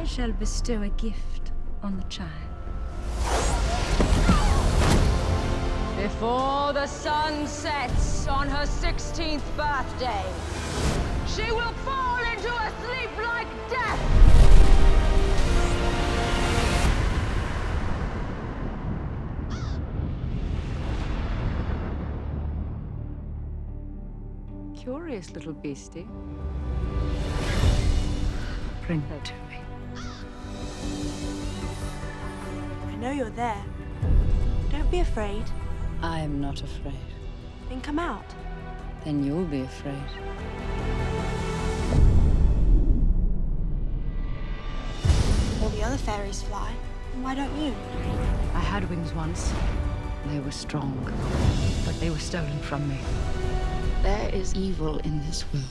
I shall bestow a gift on the child. Before the sun sets on her 16th birthday, she will fall into a sleep like death. Curious little beastie. Bring her to me. I know you're there. Don't be afraid. I am not afraid. Then come out. Then you'll be afraid. All the other fairies fly. Why don't you? I had wings once. They were strong, but they were stolen from me. There is evil in this world.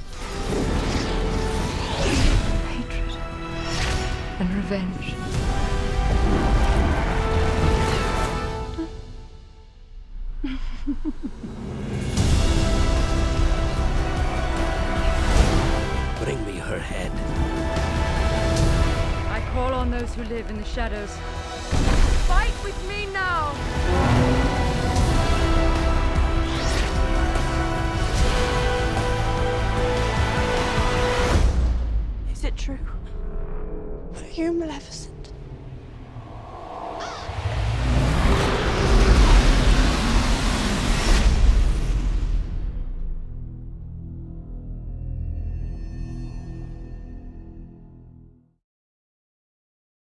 Hatred and revenge. Bring me her head. I call on those who live in the shadows. Fight with me now! Is it true? Are you Maleficent?